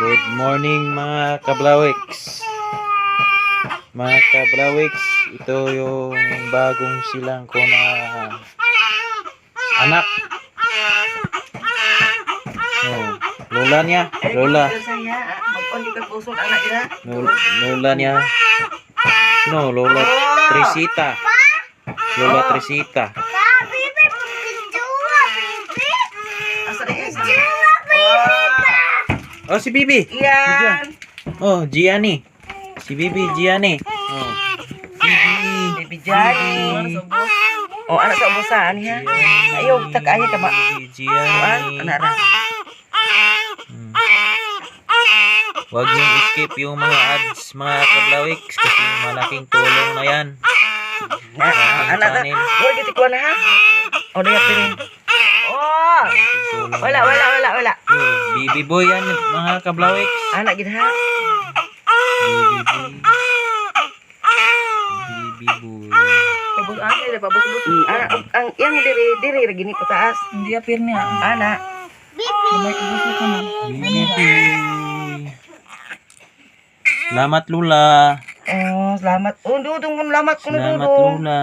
Good morning mga kablawiks. Mga kablawiks, ito yung bagong silang ko na anak. Oh, lola niya, lola. Lola niya. No, Lola Trisita. Lola Trisita. Oh, si Bibi. Yan. Oh, Gianni. Si Bibi Gianni. Oh. Baby Johnny. Oh, anak sa ubusan ya. Ayo, tak ayo ka ba? Gianni. Anak ra. Huwag niyong skip yung mga ads, mga kablawiks, kasi malaking tulong na yan. Anak ra. Wala kita kuha na ha. Oh, dayap din. Oh. Wala. Bibi boy yan, mga kablawiks. Anak gid ha. Bibi boy. Bibi boy. Pabos ani da pabos. Ang yang diri ra gini pataas. Hindi apir niya. Anak. Bibi boy. Selamat Lula. Oh, selamat. Oh, dudong kun selamat kun Selamat dudong. Lula.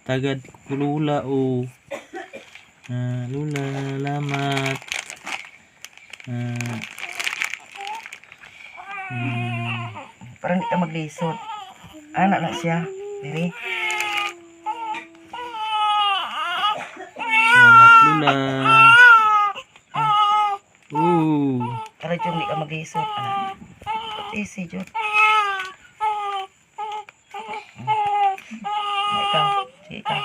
Tagad ko Lula oh. Lula, selamat. Parang di ka maglisod. Anak na siya. Diri. Selamat Lula. Para jom di ka maglisod. Anak. Easy jud. Ikaw. Sige ikaw.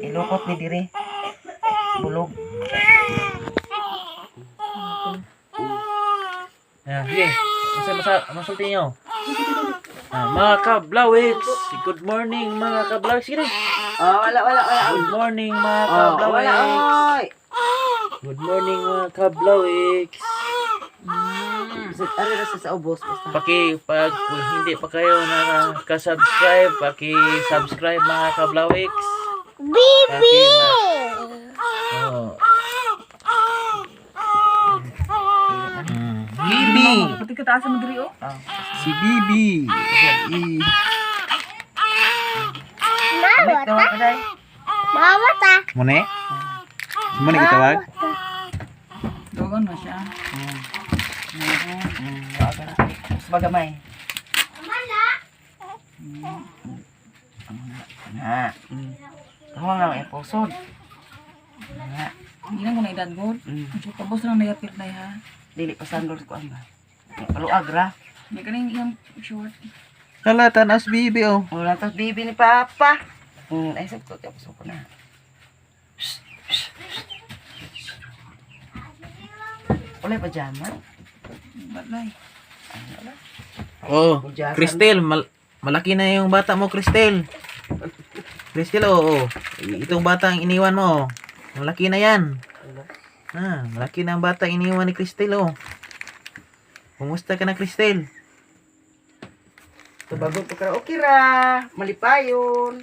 Ilukot ni diri. Bulog. Sige. Masulti nyo. Mga kablawiks. Good morning mga kablawiks. Sige. Oh, wala. Good morning mga Oh, wala. kablawiks. Oy. Good morning mga kablawiks. Ari ra sa ubos basta. Pag hindi pa kayo nakaka-subscribe, paki-subscribe mga kablawiks. Bibi! Oh. Bibi! Pati ka taas mo diri oh. Si Bibi! Tawa ka dai. Mune? Mune gitawag? Dogon na siya. Sebagamay. Na. Tama nga may pusod. Na. Hindi lang ko na edad god. So tapos lang nagapir na ha. Dili pa sandol ko ang. Paluag ra. Hindi ka na yung short. Kalatan as Bibi oh. Wala tas bibi ni Papa. Ay sa ko tapos ko na. Wala pajama. Balay. Oh, Cristel, malaki na yung bata mo, Cristel. Cristel, oh. Itong bata ang iniwan mo. Malaki na yan. Malaki na ang bata iniwan ni Cristel, oh. Kumusta ka na, Cristel? Tubago pa ka okay ra. Malipayon.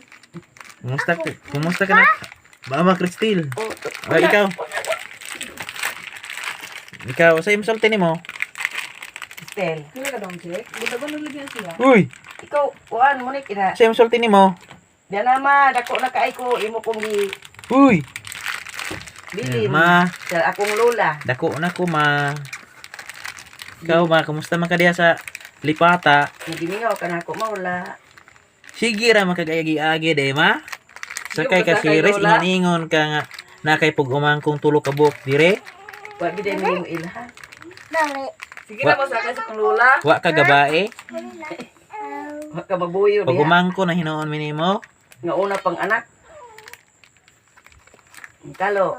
Kumusta ka na? Mama, Cristel. Oh, Ikaw. Ikaw, sa imsulti ni mo. Stel. Kaya ka dong check. Buta ba nalagyan siya? Uy, Ikaw, kuan mo ni kina. sa imsulti ni mo. Diyan nama, dako na kaay ko imo kong Uy, bili. ma, Sa akong lola. dako na ko, ma. Ikaw, ma, kumusta man ka diha sa Lipata? Nagimingaw ka na ako maula. Sige ra makagayagi-agi de, ma. Sakay ka Sakay, siris, Lola. ingon ka nga na kay pag umangkong tulo ka buok dire. Wa gid mo ilha. Sige na mo sa akin sa kong lola. Wa ka gabae. Wa ka mabuyo Pag diha. umangko na hinuon mi nimo. Nga una pang anak. Kalo.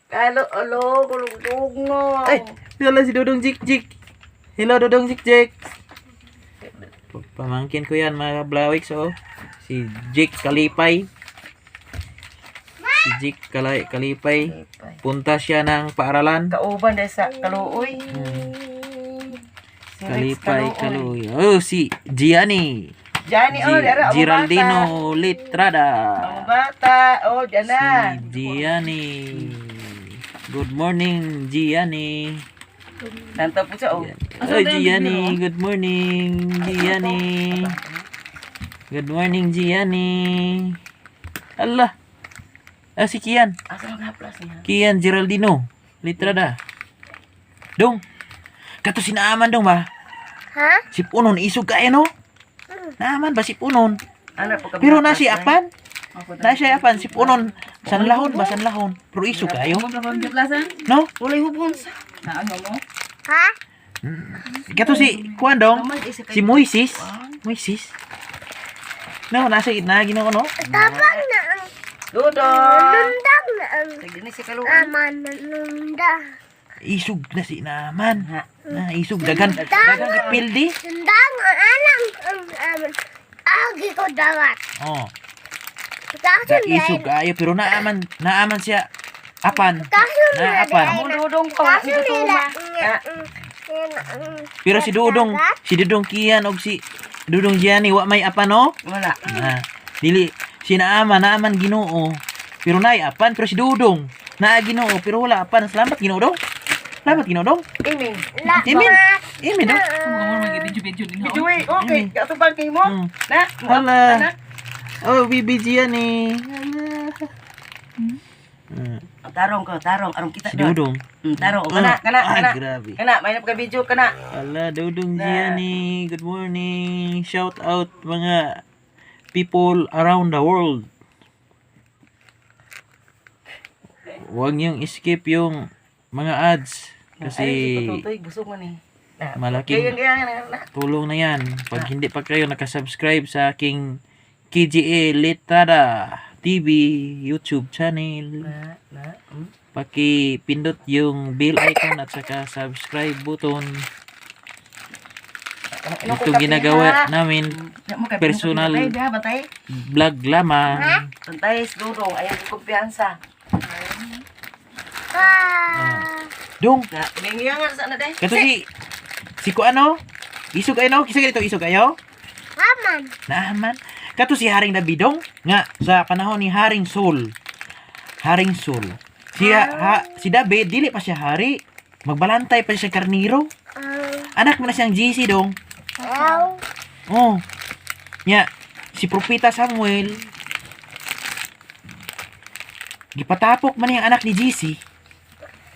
Alo, kulog no. Ay, wala si Dodong Jik. Hello Dodong Jik. Pamangkin ko yan mga Blawiks oh. Si Jik Kalipay. Si Jik Kalipay. Punta siya ng paaralan. Kauban dahil sa kaluoy. Si Rex Kalipay Kaluy. Oh, si Gianni. Johnny, oh, dara, ang Giraldino Litrada. bata. Oh, dyan na. Si Gianni. Good morning, Gianni. Nanto po siya, oh. Oh, Gianni. Good morning, Gianni. Good morning, Gianni. Allah. Si Kian. Asa ang haplas niya? Kian Geraldino. Litrada. Dong. Kato sinaaman dong ba? Ha? Si Punon isog ka no? Naaman ba si Punon? Anak po kami. Pero na si Apan? Na siya Apan si Punon. Sanlahon ba sanlahon? Pero isog kayo? Mo ba giplasan? No? Ulay hubon sa. Naan mo? Ha? Kato si Kuan dong. Si Moises. Moises. No, nasa gitna ginoo no? Tabang na ang Dudong. nundang na ang Tignan si kaluan. aman na nunda. Isog na si naman. Ha. Na isog dagan gipildi. Nundang ang anang ang aman. Agi ko dawat. Oh. Kaso Da isog kayo pero naaman siya Apan. Kaso Na Apan. Amo dudong ko wala Kaso dito nila. tuma. Pero si Dudong Kian og si Dudong Gianni wa may apan no? Wala. Dili si naaman Ginoo. Pero nay apan pero si Dudong naa Ginoo pero wala apan. Salamat Ginoo dong. Salamat Ginoo dong. Imin. Imin dong. Mo mag-video din ha. Bijuwi. Okay. Katubang kay mo. Mm. Na. Hala. Anak. Oh, bibi Gianni. Tarong ko, tarong. Arong kita. Si Dudong. Tarong. Kana. Ay, grabe. Kana, may napaka video kana. Ala, Dudong Gianni. Good morning. Shout out mga people around the world. Huwag niyong skip yung mga ads. Kasi Tutoy, busog man eh. malaking tulong na yan. Pag hindi pa kayo nakasubscribe sa aking KGA Litrada TV YouTube channel, paki-pindot yung bell icon at saka subscribe button. Itong ginagawa namin personal vlog lamang. Tantay, dudong. Ayaw ko kumpiyansa. Dong, Nangiyangan sa na day. kato si ko ano? Isog ayo, isog ayo. Aman. Naaman. Kato si Haring Davidong nga sa panahon ni Haring Sul. Haring Sul. Si David dili pa siya hari. Magbalantay pa siya karniro. Anak mo na siyang GC dong. Oh. Nya si Propeta Samuel gipatapok man yung anak ni GC.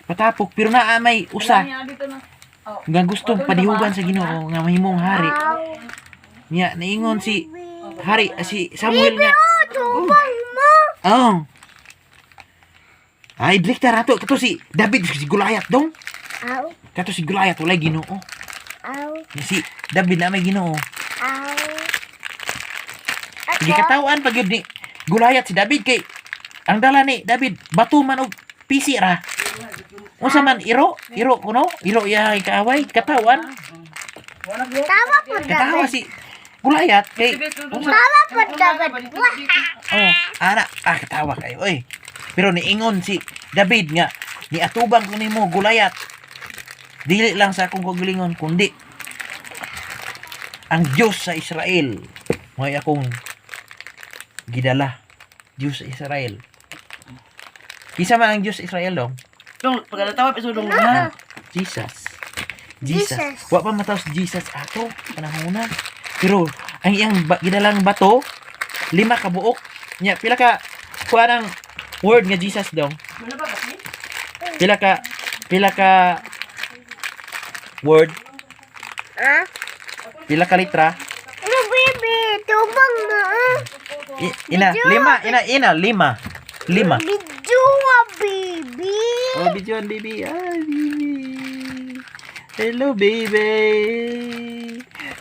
Patapok pero naa may usa. Nga gusto padihugan sa Ginoo nga mahimong hari. Nya niingon si si Samuel nga. Tubang mo. Oh. Ay, direkta rato. Kato si David, si Goliath dong. Aw. Kato si Goliath, walay Ginoo. Aw. Si David na may Ginoo. Aw. Sige katawan pag yun ni Goliath si David kay ang dala ni David, bato man og pisi ra. Unsa man iro kuno, iro ya kaaway, katawan. Tawa po Katawa dapat. si Goliath kay Tawa po dapat. oh, ana katawa kayo oy. Pero niingon si David nga ni atubang ko nimo Goliath. Dili lang sa akong kagalingon kundi ang Diyos sa Israel. May akong gidala. Diyos sa Israel. Kisa man ang Diyos sa Israel dong? Dong, pagkalatawa pisudong na. Jesus. Jesus. Wa pa mataos Jesus ato panahon na. Pero ang iyang gidalang bato 5 ka buok. Nya pila ka kuha ng word nga Jesus dong? Pila ka word? Ha? Pila ka litra? Ano, baby? Tubang mo. Ina 5. Bidua, baby. Oh, bijuan baby. Ay, baby. Hello, baby.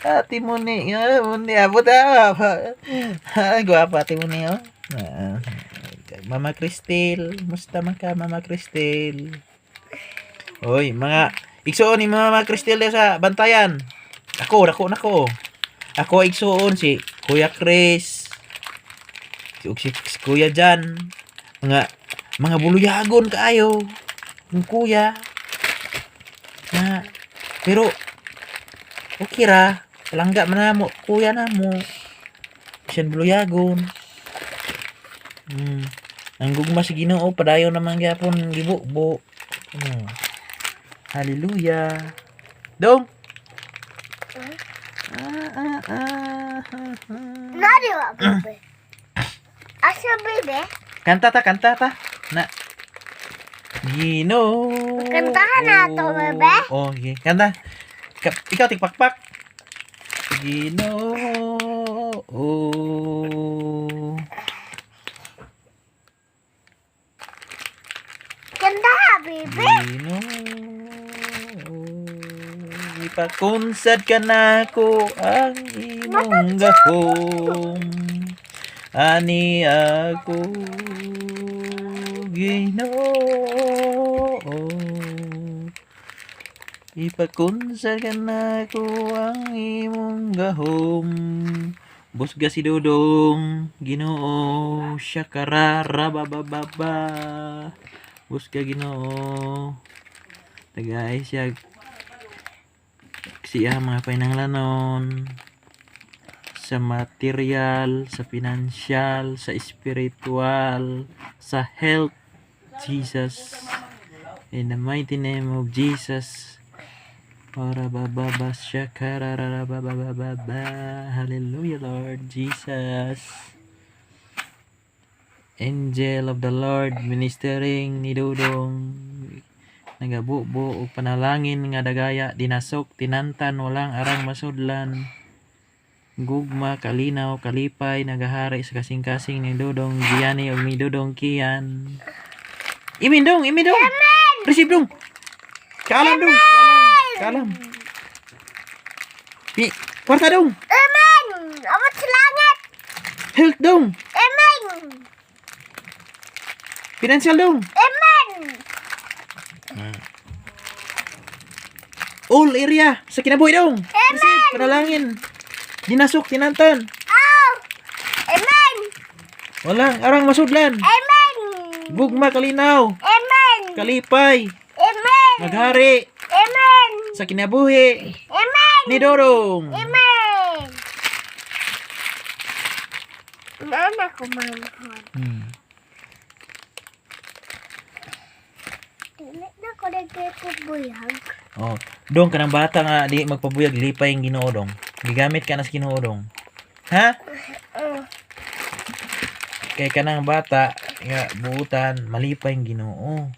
Ate mo ni. Abot Ay, guwapa ate mo ni. Oh. Mama Cristel. Musta man ka, Mama Cristel? Oy, mga igsoon ni Mama Cristel sa bantayan. Ako. Ako igsoon si Kuya Chris. Si Kuya Jan. Mga buluyagon kaayo. Yung kuya. Na, pero okay ra. Palangga man na mo. Kuya na mo. Siyan buluyagon. Ang gugma si Ginoo padayon naman gyapon gibukbo. Hallelujah. Dong. Nari wa bebe. Asa bebe? Kanta ta. Na. Ginoo. Kantahan na to, bebe. Oh, okay. Kanta. Ikaw tigpakpak. Ginoo. Kanta bebe. Ginoo. Ipakunsad ka na ko ang imong gahom. Ani ako Ginoo. Ipakunsad ka na ko ang imong gahom. Busga si Dodong Ginoo syakarara bababa. Busga Ginoo. Tagay siya siya mga pinanglanon sa material, sa financial, sa spiritual, sa health, Jesus. In the mighty name of Jesus. Para bababa shakarara bababa. Hallelujah, Lord Jesus. Angel of the Lord ministering ni Dodong nagabubo og panalangin nga dagaya dinasok tinantan walang arang masudlan gugma kalinaw kalipay nagahari sa kasing-kasing ni Dodong Gianni ug ni Dodong Kian. Imin dong receive dong kaalam dong kaalam kwarta dong Amen. Abot sa langit. health dong Amen. financial dong Amen. all area sa kinabuhi dong receive panalangin dinasok tinantan Oh. Amen. walang arang masudlan Amen. gugma kalinaw Amen. kalipay Amen. maghari Amen. sa kinabuhi Amen. ni Dodong. Amen. Nana ko manhod. Dili na ko nagpupuyag. Oh, dong kanang bata nga di magpabuyag lipay ang Ginoo dong. Gigamit ka na sa Ginoo dong. Ha? Kay kanang bata nga buutan malipay ang Ginoo.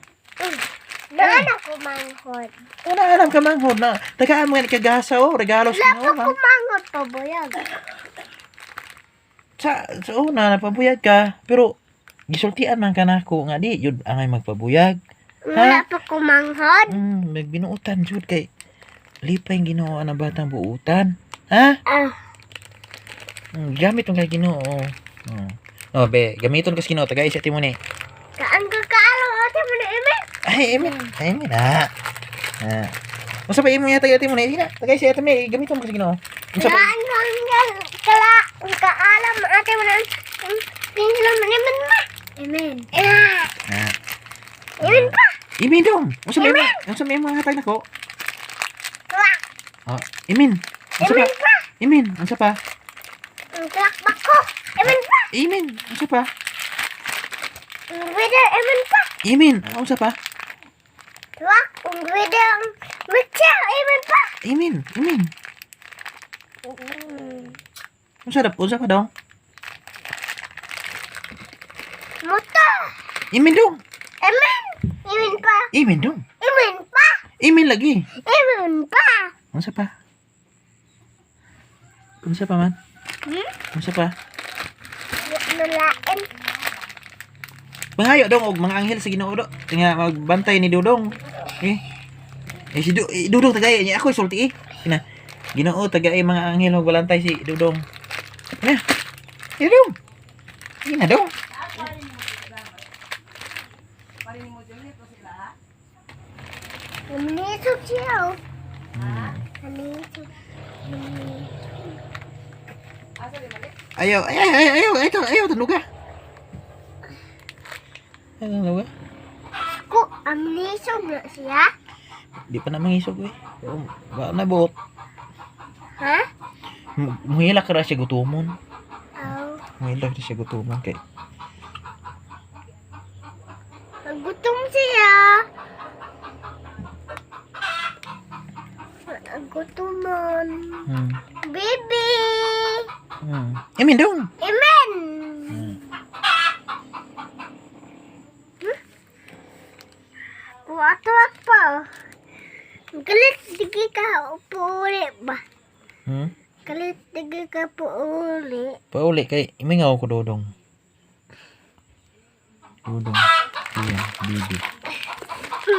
Nana ko manhod. Una alam ka manghod na tagaan mo nga ni kagasa oh, regalo sa Ginoo Lapa ko man. manghod pabuyag. Sa una napabuyag ka pero gisultian man ka nako nga di yun angay magpabuyag. Ha? Lapa ko manghod. Nagbinuutan jud kay lipay ang Ginoo ang batang buutan. Ha? Gamit mo kay Ginoo. Oh, be, gamiton ka sa Ginoo tagay sa timon ni. Kaan ka kaalo ate mo na ime. Ay, amen na. Masa pa imo yata yata mo na ina. Tagay sa timon ni gamiton ka sa Ginoo. Masa pa Kaan kala kaalam ate mo na. Tingnan mo naman ma. Amen. Amen pa. Imin dong. Masa may mga hatag nako. Oh, imin. Masa pa? Amen pa. Imin, masa pa? Ang kalakbak ko. Amen pa. Imin, masa pa? Ang weather. Amen pa. Imin, masa pa? Wak. Ang weather. Ang witcher. Amen pa. Imin. Masa pa dong? Motor. Imin dong. Amen. Amen pa. Imin dong. Amen pa. Imin lagi. Amen pa. Masa pa? Masa pa man? Masa pa? Nalain. Mangayo dong og mga anghel sa Ginoo do. Nga magbantay ni Dodong. Si Dodong tagay niya ako sulti Ina. Ginoo tagay mga anghel og balantay si Dodong. Na. Dodong. Ina dong. Nanisog siya. Nanisog. Ayaw tanuga. Tanuga. Ko, amnisog na siya. Di pa na mangisog Ba na buot. Ha? Muhilak ra siya gutumon. Oh. Muhilak ra siya gutumon kay. Nagutom siya. Dodon. Bibi. Imin dong. Imen. Waktu apa? Kalit tinggi ka puli ba? Kalit tinggi ka puli. Pauli kay imingaw ko dodong. Dodong. Iya, bibi.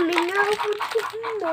Mingaw ko mo.